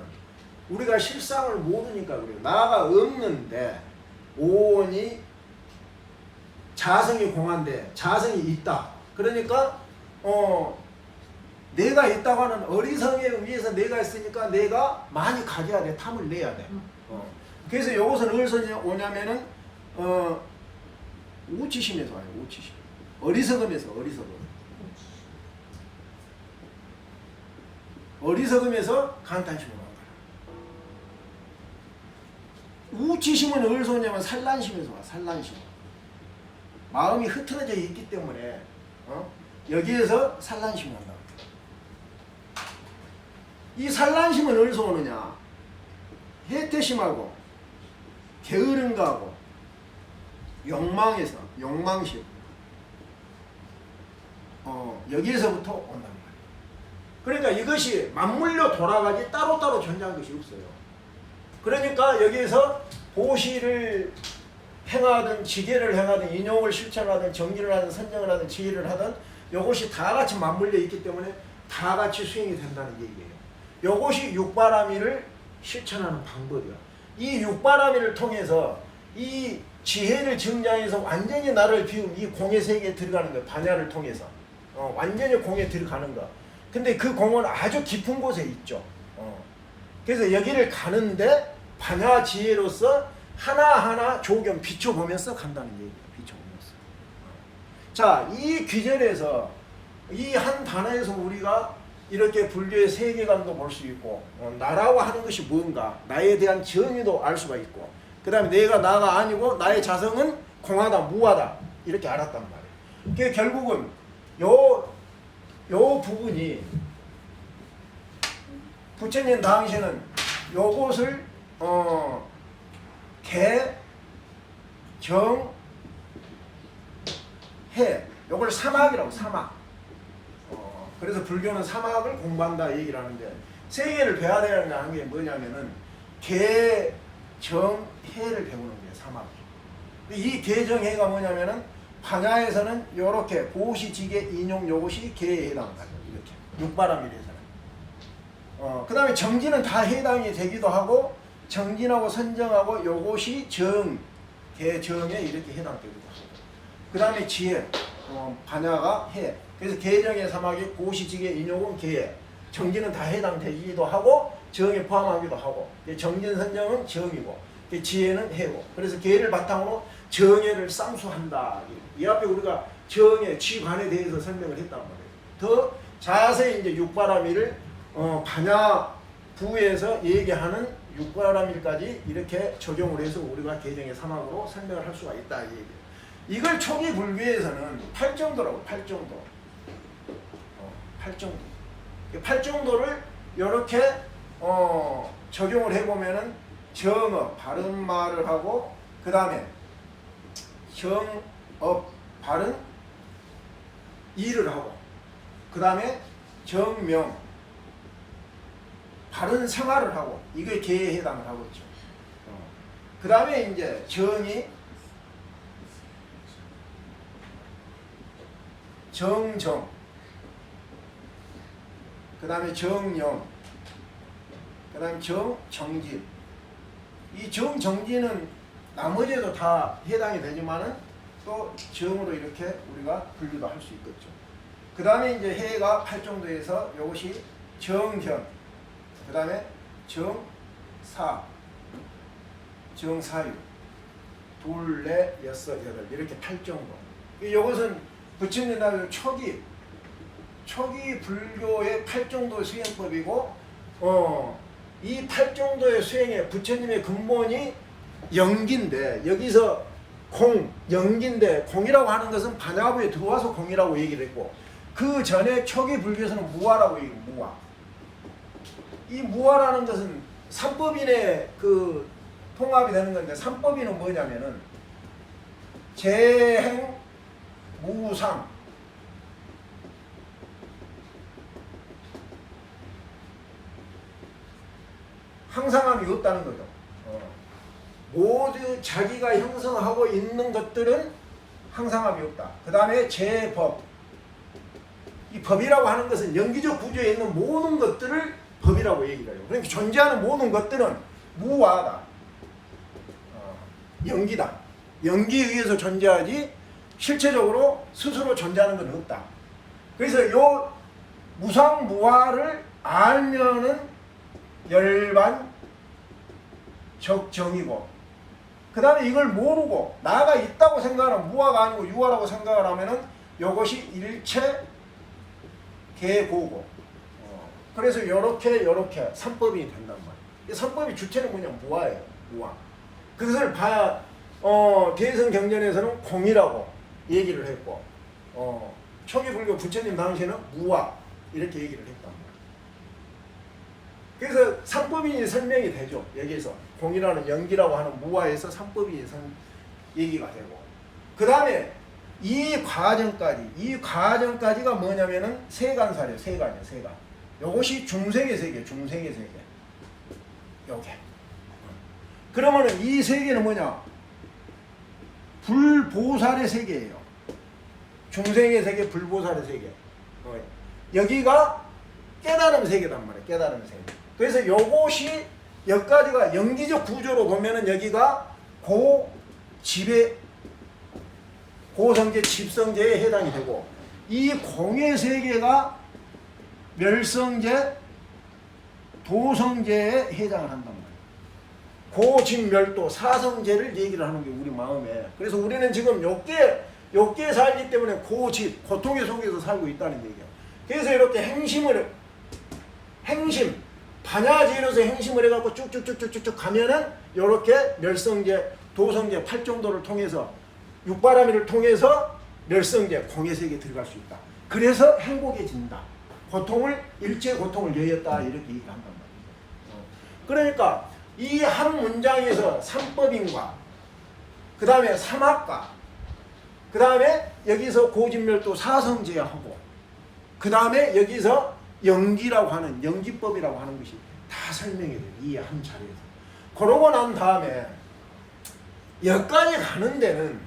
우리가 실상을 모르니까 그래요. 나가 없는데 오온이 자성이 공한데 자성이 있다. 그러니까 내가 있다고 하는 어리석에 의해서 내가 있으니까 내가 많이 가져야 돼. 탐을 내야 돼. 그래서 이것은 어디서 오냐면은 우치심에서 와요. 우치심. 어리석음에서, 어리석음에서 간탄심으로 간 거야. 우치심은 어디서 오냐면 산란심에서 와. 산란심. 마음이 흐트러져 있기 때문에 여기에서 산란심이 난다. 이 산란심은 어디서 오느냐? 해태심하고 게으름가하고 욕망에서, 욕망심, 여기에서부터 온단 말이에요. 그러니까 이것이 맞물려 돌아가지 따로따로 존재한 것이 없어요. 그러니까 여기에서 보시를 행하든 지계를 행하든 인용을 실천하든 정진을 하든 선정을 하든 지혜를 하든 이것이 다 같이 맞물려 있기 때문에 다 같이 수행이 된다는 얘기예요. 이것이 육바라밀을 실천하는 방법이야. 이 육바라밀을 통해서 이 지혜를 증장해서 완전히 나를 비운 이 공의 세계에 들어가는 거야. 반야를 통해서 완전히 공에 들어가는 거. 근데 그 공은 아주 깊은 곳에 있죠. 그래서 여기를 가는데 반야 지혜로서 하나하나 조경 비춰보면서 간다는 얘기예요. 비춰보면서. 자, 이 귀절에서 이 한 단어에서 우리가 이렇게 불교의 세계관도 볼 수 있고, 나라고 하는 것이 뭔가, 나에 대한 정의도 알 수가 있고, 그 다음에 내가 나가 아니고 나의 자성은 공하다, 무하다, 이렇게 알았단 말이에요. 그게 결국은 요 부분이 부처님 당시에는 요것을 개, 정, 해, 요걸 사막이라고, 사막. 그래서 불교는 사막을 공부한다 얘기를 하는데, 세계를 배워야 되는 게 뭐냐면은 개, 정, 해를 배우는 거예요. 사막. 이 개, 정, 해가 뭐냐면은 반야에서는 요렇게 보시지계 인용 요것이 개에 해당한다. 이렇게 육바라밀에서는. 그 다음에 정진은 다 해당이 되기도 하고, 정진하고 선정하고 요것이 정, 개, 정에 이렇게 해당되기도 하고, 그 다음에 지혜, 반야가 해. 그래서 개정의 사막이 고시직의 인용은 개에, 정진은 다 해당되기도 하고 정에 포함하기도 하고, 정진 선정은 정이고 지혜는 해고, 그래서 개를 바탕으로 정예를 쌍수한다. 이 앞에 우리가 정예, 지관에 대해서 설명을 했단 말이에요. 더 자세히 이제 육바라밀을 반야 부에서 얘기하는 육바라밀까지 이렇게 적용을 해서 우리가 개정의 사막으로 설명을 할 수가 있다. 이 얘기예요. 이걸 초기 불교에서는 8정도라고, 8정도. 8정도. 8정도를 이렇게 적용을 해보면은 정어, 바른 말을 하고, 그 다음에 정업 발은 일을 하고, 그 다음에 정명 바른 생활을 하고, 이게 계에 해당을 하고 있죠. 그 다음에 이제 정이 정정, 그 다음에 정령, 그 다음에 정정진. 이 정정진은 나머지에도 다 해당이 되지만은 또 정으로 이렇게 우리가 분류도 할 수 있겠죠. 그 다음에 이제 해가 8정도에서 이것이 정현, 그 다음에 정사, 정사유, 둘, 넷, 여섯, 여덟, 이렇게 8정도. 이것은 부처님의 초기 불교의 8정도 수행법이고, 이 8정도의 수행에 부처님의 근본이 영기인데, 여기서 영기인데, 공이라고 하는 것은 반야부에 들어와서 공이라고 얘기를 했고, 그 전에 초기 불교에서는 무아라고 얘기해요. 무아. 이 무아라는 것은 삼법인의 그 통합이 되는 건데, 삼법인은 뭐냐면은 재행, 무상, 항상함이 없다는 거죠. 모두 자기가 형성하고 있는 것들은 항상함이 없다. 그 다음에 제법. 이 법이라고 하는 것은 영기적 구조에 있는 모든 것들을 법이라고 얘기를 해요. 그러니까 존재하는 모든 것들은 무아다. 영기다. 영기에 의해서 존재하지 실체적으로 스스로 존재하는 건 없다. 그래서 요 무상무아를 알면은 열반 적정이고, 그 다음에 이걸 모르고 나가 있다고 생각하는, 무아가 아니고 유아라고 생각을 하면은 요것이 일체 개고고, 그래서 요렇게 삼법이 된단 말이에요. 이 삼법의 주체는 뭐냐? 무아예요. 무아. 그것을 봐야 대성경전에서는 공이라고 얘기를 했고, 초기 불교 부처님 당시에는 무아 이렇게 얘기를 했단 말이에요. 그래서 삼법인이 설명이 되죠. 여기에서 공이라는 영기라고 하는 무아에서 삼법인이 얘기가 되고, 그 다음에 이 과정까지가 뭐냐면은 세간사래요. 세간이에요. 세간. 요것이 중생의 세계, 중생의 세계. 요게. 그러면은 이 세계는 뭐냐? 불보살의 세계예요. 중생의 세계, 불보살의 세계. 여기가 깨달음 세계단 말이에요. 깨달음 세계. 그래서 요것이 여기까지가 영기적 구조로 보면은 여기가 고성제, 집성제에 해당이 되고, 이 공의 세계가 멸성제, 도성제에 해당을 한단 말이에요. 고집멸도, 사성제를 얘기를 하는 게 우리 마음에. 그래서 우리는 지금 욕계에 살기 때문에 고집, 고통의 속에서 살고 있다는 얘기예요. 그래서 이렇게 반야지로서 행심을 해갖고 쭉쭉쭉쭉쭉 가면은 요렇게 멸성제, 도성제, 8정도를 통해서, 육바라밀을 통해서 멸성제, 공의 세계에 들어갈 수 있다. 그래서 행복해진다. 일체 고통을 여였다. 이렇게 얘기한단 말이에요. 그러니까 이 한 문장에서 삼법인과, 그 다음에 삼학과, 그 다음에 여기서 고집멸도 사성제하고, 그 다음에 여기서 영기라고 하는, 영기법이라고 하는 것이 다 설명이 돼요. 이 한 자리에서. 그러고 난 다음에 여기까지 가는 데는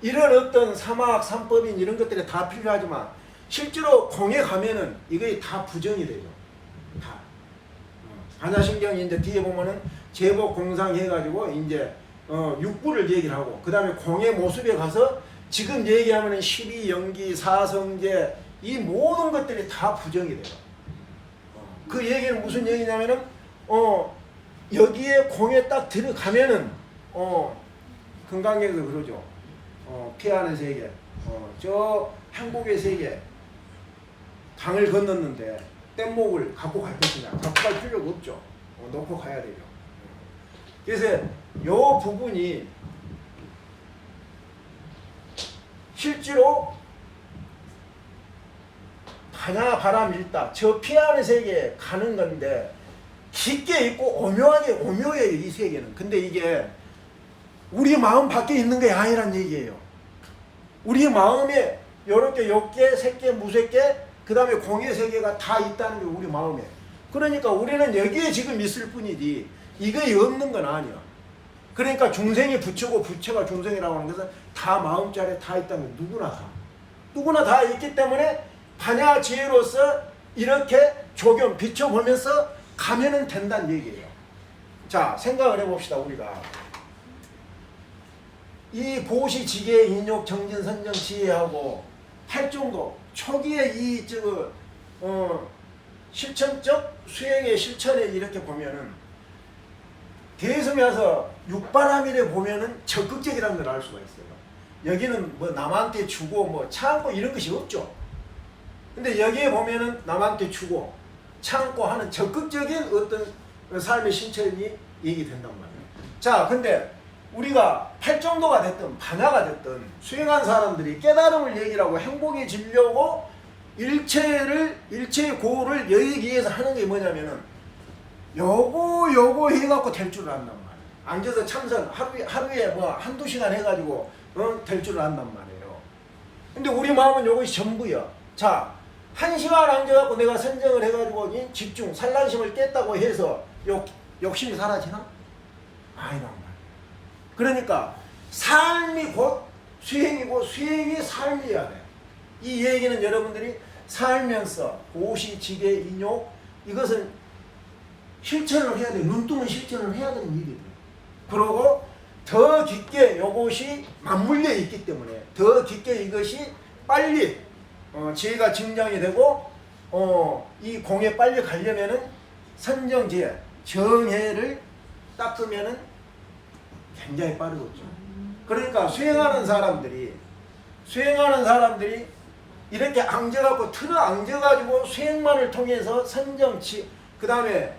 이런 어떤 삼학, 삼법인 이런 것들이 다 필요하지만, 실제로 공에 가면은 이게 다 부정이 되죠. 다. 반야심경이 이제 뒤에 보면은 제복 공상 해가지고 이제 육부를 얘기를 하고, 그 다음에 공의 모습에 가서 지금 얘기하면은 12영기, 사성제, 이 모든 것들이 다 부정이 돼요. 그 얘기는 무슨 얘기냐면은 여기에 공에 딱 들어가면은 금강경에서 그러죠. 피하는 세계, 저 행복의 세계, 강을 건넜는데 뗏목을 갖고 갈 것이냐? 갖고 갈 필요가 없죠. 놓고 가야 되죠. 그래서 요 부분이 실제로 반야 바람 일다, 저 피하는 세계에 가는 건데, 깊게 있고 오묘해요, 이 세계는. 근데 이게 우리 마음 밖에 있는 게 아니란 얘기예요. 우리 마음에 이렇게 욕계, 색계, 무색계, 그 다음에 공의 세계가 다 있다는 게 우리 마음에. 그러니까 우리는 여기에 지금 있을 뿐이지 이게 없는 건 아니야. 그러니까 중생이 부처고 부처가 중생이라고 하는 것은 다 마음자리에 다 있다는 게 누구나 다 있기 때문에 반야 지혜로서 이렇게 조금 비춰보면서 가면은 된다는 얘기예요. 자, 생각을 해봅시다. 우리가 이 보시, 지계, 인욕, 정진, 선정, 지혜하고 팔정도 초기에 이 실천적 수행의 실천에 이렇게 보면은 대승에 와서 육바람일에 보면은 적극적이라는 걸 알 수가 있어요. 여기는 뭐 남한테 주고 뭐 참고 이런 것이 없죠. 근데 여기에 보면은 남한테 주고 참고 하는 적극적인 어떤 삶의 실천이 얘기된단 말이에요. 자, 근데 우리가 팔정도가 됐든 반야가 됐든 수행한 사람들이 깨달음을 얘기라고 행복해지려고 일체의 고를 여의기 위해서 하는 게 뭐냐면은 요거 해갖고 될 줄을 안단 말이에요. 앉아서 참선 하루에 뭐 한두 시간 해가지고 될 줄을 안단 말이에요. 근데 우리 마음은 요것이 전부야. 자, 한 시간 앉아갖고 내가 선정을 해가지고 집중, 산란심을 깼다고 해서 욕심이 사라지나? 아니란 말이에요. 그러니까 삶이 곧 수행이고 수행이 삶이어야 돼. 이 얘기는 여러분들이 살면서 보시, 지계, 인욕 이것은 실천을 해야 돼. 눈뜨면 실천을 해야 되는 일이에요. 그리고 더 깊게 이것이 맞물려 있기 때문에 더 깊게 이것이 빨리 지혜가 증장이 되고 이 공에 빨리 가려면은 선정지혜, 정해를 닦으면은 굉장히 빠르겠죠. 그러니까 수행하는 사람들이 이렇게 앙져갖고 틀어 앙져가지고 수행만을 통해서 선정치 그 다음에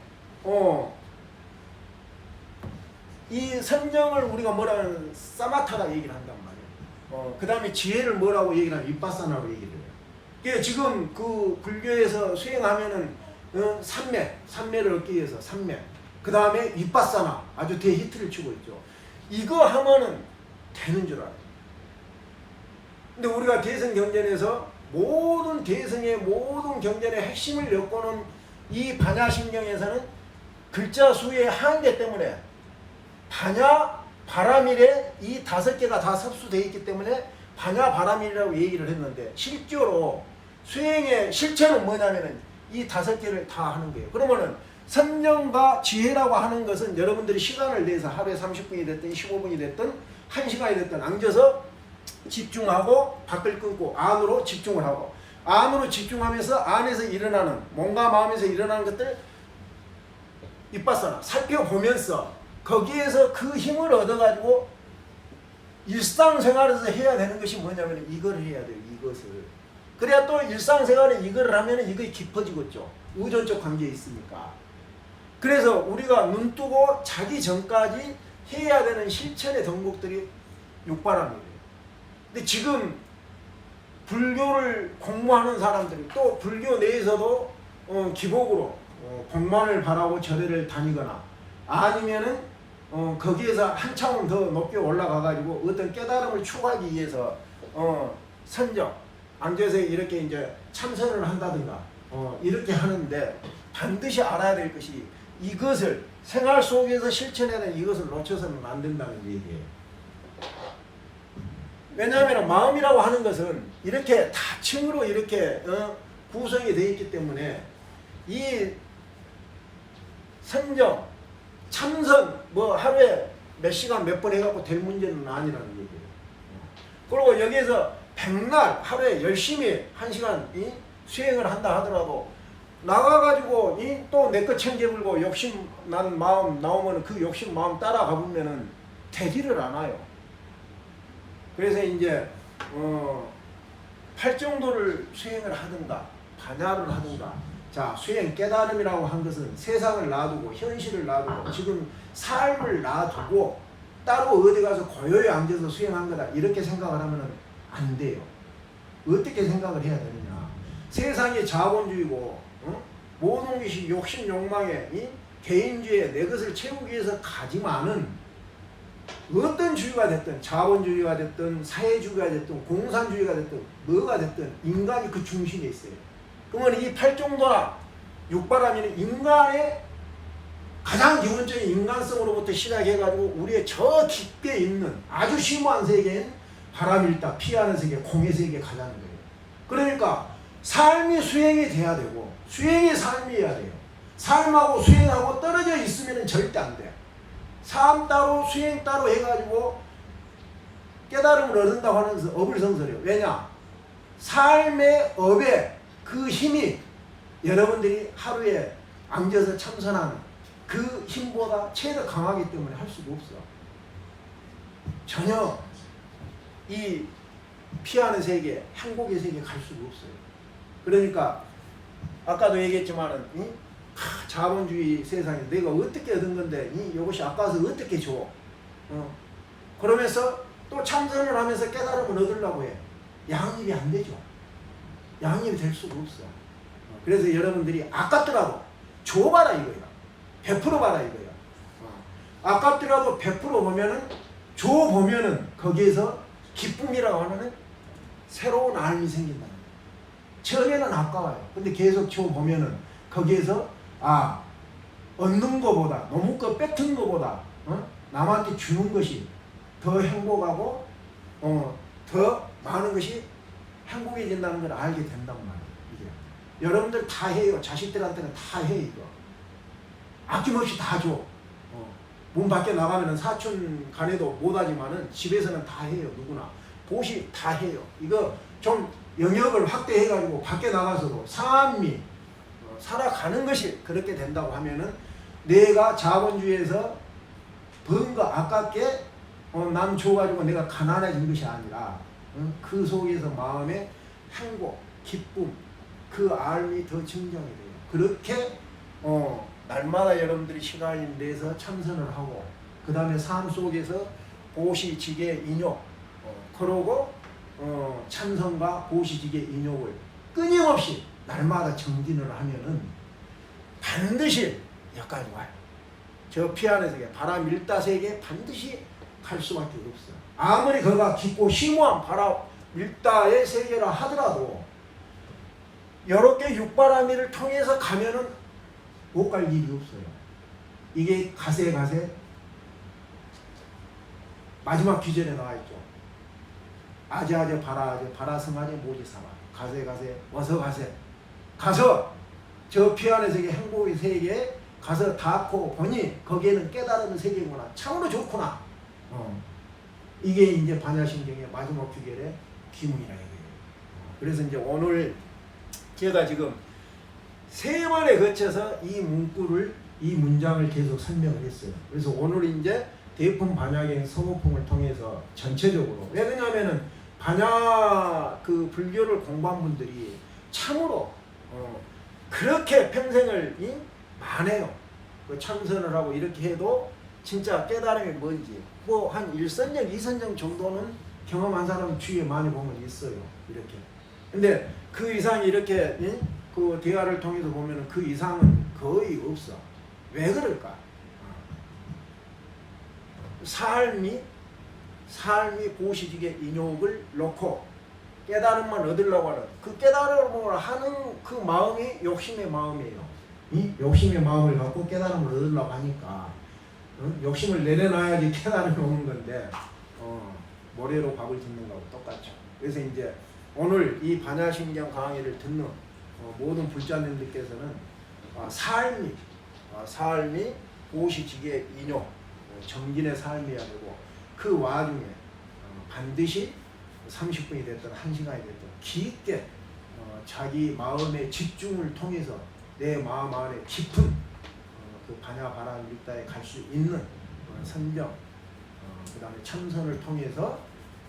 이 선정을 우리가 뭐라는 사마타라 얘기를 한단 말이에요. 그 다음에 지혜를 뭐라고 얘기를 하면 윗바사나로 얘기를 해요. 그러니까 지금 그 불교에서 수행하면은 삼매를 얻기 위해서 삼매 그 다음에 윗바사나 아주 대히트를 치고 있죠. 이거 하면은 되는 줄 알아요. 근데 우리가 대승경전에서 모든 대승의 모든 경전의 핵심을 엮고는 이 반야심경에서는 글자 수의 한계 때문에 반야, 바라밀에 이 5개가 다 섭수되어 있기 때문에 반야, 바라밀이라고 얘기를 했는데 실제로 수행의 실체는 뭐냐면은 이 5개를 다 하는 거예요. 그러면은 선정과 지혜라고 하는 것은 여러분들이 시간을 내서 하루에 30분이 됐든 15분이 됐든 1시간이 됐든 앉아서 집중하고 밖을 끊고 안으로 집중을 하고 안으로 집중하면서 안에서 일어나는 몸과 마음에서 일어나는 것들 윗바사나 살펴보면서 거기에서 그 힘을 얻어가지고 일상생활에서 해야 되는 것이 뭐냐면 이걸 해야 돼요. 이것을. 그래야 또 일상생활에 이걸 하면 이것이 깊어지겠죠. 의존적 관계에 있으니까. 그래서 우리가 눈 뜨고 자기 전까지 해야 되는 실천의 덕목들이 육바람이에요. 근데 지금 불교를 공부하는 사람들이 또 불교 내에서도 기복으로 공만을 바라고 절에를 다니거나 아니면은 거기에서 한 차원 더 높게 올라가 가지고 어떤 깨달음을 추구하기 위해서 선정 앉아서 이렇게 이제 참선을 한다든가 이렇게 하는데 반드시 알아야 될 것이 이것을 생활 속에서 실천해야 되는 이것을 놓쳐서는 안 된다는 얘기예요. 왜냐하면 마음이라고 하는 것은 이렇게 다층으로 이렇게 구성이 되어 있기 때문에 이 선정, 참선 뭐 하루에 몇 시간 몇 번 해갖고 될 문제는 아니라는 얘기예요. 그리고 여기에서 백날 하루에 열심히 1시간 수행을 한다 하더라도 나가가지고 또 내 것 챙겨불고 욕심 난 마음 나오면 그 욕심 마음 따라가 보면은 되지를 않아요. 그래서 이제 팔정도를 수행을 하든가 반야를 하든가 자 수행 깨달음이라고 한 것은 세상을 놔두고 현실을 놔두고 지금 삶을 놔두고 따로 어디 가서 고요히 앉아서 수행한 거다 이렇게 생각을 하면 안 돼요. 어떻게 생각을 해야 되느냐. 세상이 자본주의고 모든 것이 욕심 욕망에 개인주의에 내 것을 채우기 위해서 가지만은 어떤 주의가 됐든 자본주의가 됐든 사회주의가 됐든 공산주의가 됐든 뭐가 됐든 인간이 그 중심에 있어요. 그러면 이 팔종도나 육바라밀은 인간의 가장 기본적인 인간성으로부터 시작해가지고 우리의 저 깊게 있는 아주 심오한 세계인 바람일다, 피하는 세계, 공의 세계에 가자는 거예요. 그러니까 삶이 수행이 돼야 되고 수행이 삶이어야 돼요. 삶하고 수행하고 떨어져 있으면 절대 안 돼. 삶 따로 수행 따로 해가지고 깨달음을 얻는다고 하는 업을 성설해요. 왜냐? 삶의 업에 그 힘이 여러분들이 하루에 앉아서 참선하는 그 힘보다 최대 강하기 때문에 할 수가 없어. 전혀 이 피하는 세계, 행복의 세계에 갈 수가 없어요. 그러니까 아까도 얘기했지만은 자본주의 세상에 내가 어떻게 얻은 건데 이것이 아까워서 어떻게 줘? 그러면서 또 참선을 하면서 깨달음을 얻으려고 해. 양립이 안 되죠. 양립이 될 수가 없어. 그래서 여러분들이 아깝더라도 줘봐라 이거야. 베풀어봐라 이거야. 아깝더라도 베풀어보면은 줘보면은 거기에서 기쁨이라고 하는 새로운 알미 생긴다는 거야. 처음에는 아까워요. 근데 계속 줘보면은 거기에서 얻는 것보다 너무 뺏은 것보다 남한테 주는 것이 더 행복하고 더 많은 것이 행복해진다는 걸 알게 된단 말이에요. 이게. 여러분들 다 해요. 자식들한테는 다 해 이거. 아낌없이 다 줘. 문 밖에 나가면은 사촌 간에도 못하지만은 집에서는 다 해요. 누구나. 보시 다 해요. 이거 좀 영역을 확대해가지고 밖에 나가서도 삶이 살아가는 것이 그렇게 된다고 하면은 내가 자본주의에서 번 거 아깝게 남 줘가지고 내가 가난해진 것이 아니라 그 속에서 마음의 행복, 기쁨, 그 알미 더 증정이 돼요. 그렇게 날마다 여러분들이 시간을 내서 참선을 하고 그 다음에 삶 속에서 보시, 지계, 인욕 그러고 참선과 보시, 지계, 인욕을 끊임없이 날마다 정진을 하면은 반드시 여기까지 와요. 저 피하는 세계, 바람 일다 세계에 반드시 갈 수밖에 없어요. 아무리 그가 깊고 심오한 바람 일다의 세계라 하더라도 이렇게 육바라밀을 통해서 가면은 못 갈 일이 없어요. 이게 가세 마지막 귀절에 나와 있죠. 아제아제 바라아제 바라승아제 모지사마 가세 어서 가서 저 피하는 세계 행복의 세계에 가서 닿고 보니 거기에는 깨달은 세계구나. 참으로 좋구나. 이게 이제 반야심경의 마지막 귀결의 기문이라 이거예요. 그래서 이제 오늘 제가 지금 세 번에 거쳐서 이 문구를 이 문장을 계속 설명을 했어요. 그래서 오늘 이제 대품 반야경 서호풍을 통해서 전체적으로 왜 그러냐면은 반야 그 불교를 공부한 분들이 참으로 그렇게 평생을 많아요. 그 참선을 하고 이렇게 해도 진짜 깨달음이 뭔지 뭐 한 1선정, 2선정 정도는 경험한 사람 주위에 많이 보면 있어요. 이렇게. 근데 그 이상이 이렇게 그 대화를 통해서 보면 그 이상은 거의 없어. 왜 그럴까? 삶이 보시직의 인욕을 놓고 깨달음만 얻으려고 하는 그 깨달음을 하는 그 마음이 욕심의 마음이에요. 이 욕심의 마음을 갖고 깨달음을 얻으려고 하니까 욕심을 내려놔야지 깨달음이 오는 건데 모래로 밥을 짓는 거하고 똑같죠. 그래서 이제 오늘 이 반야심경 강의를 듣는 모든 불자님들께서는 삶이 보시직의 인욕 정진의 삶이어야 되고 그 와중에 반드시 30분이 됐든 1시간이 됐든 깊게 자기 마음의 집중을 통해서 내 마음 안에 깊은 그 반야 바람 일다에 갈 수 있는 선정 그 다음에 참선을 통해서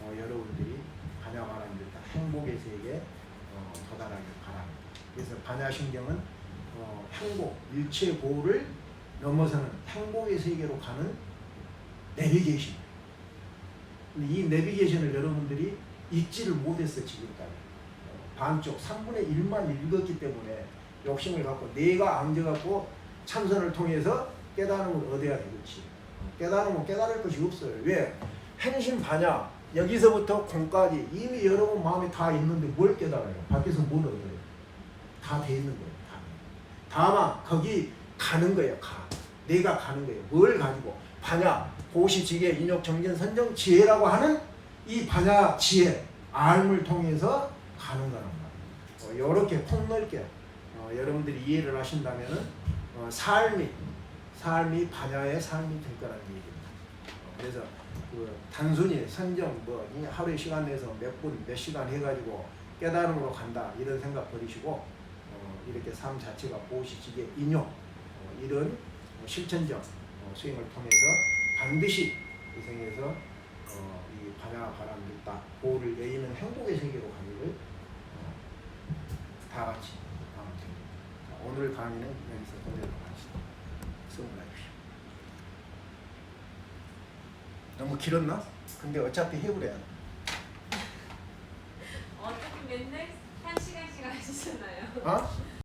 여러분들이 반야 바람 일다 행복의 세계에 도달하길 바랍니다. 그래서 반야심경은 행복, 일체 고를 넘어서는 행복의 세계로 가는 내비게이션. 근데 이 내비게이션을 여러분들이 읽지를 못했어 지금까지. 반쪽 3분의 1만 읽었기 때문에 욕심을 갖고 내가 앉아갖고 참선을 통해서 깨달음을 얻어야 되겠지. 깨달으면 깨달을 것이 없어요. 왜? 행심반야 여기서부터 콩까지 이미 여러분 마음에 다 있는데 뭘 깨달아요? 밖에서 뭘 얻어요? 다 돼 있는 거예요. 다. 다만 거기 가는 거예요. 내가 가는 거예요. 뭘 가지고? 반야, 고시, 지계, 인욕, 정진, 선정, 지혜라고 하는 이 반야 지혜, 알을 통해서 가는 거란 말이에요. 이렇게 폭넓게 여러분들이 이해를 하신다면은 삶이 반야의 삶이 될 거라는 얘기입니다. 그래서 그 단순히 선정 이 하루에 시간 내서 몇 분, 몇 시간 해가지고 깨달음으로 간다 이런 생각 버리시고 이렇게 삶 자체가 고시, 지계, 인욕 이런 실천적 수행을 통해서 반드시 이 생에서 이 반야 바람일다 보를 여의는 행복의 세계로 가기를 다 같이 하면 됩니다. 오늘 강의는 여기서 끝내도록 하겠습니다. 수고 많으십시오. 너무 길었나? 근데 어차피 해보래야 돼. 어차피 맨날 1시간씩 하시잖아요. 어?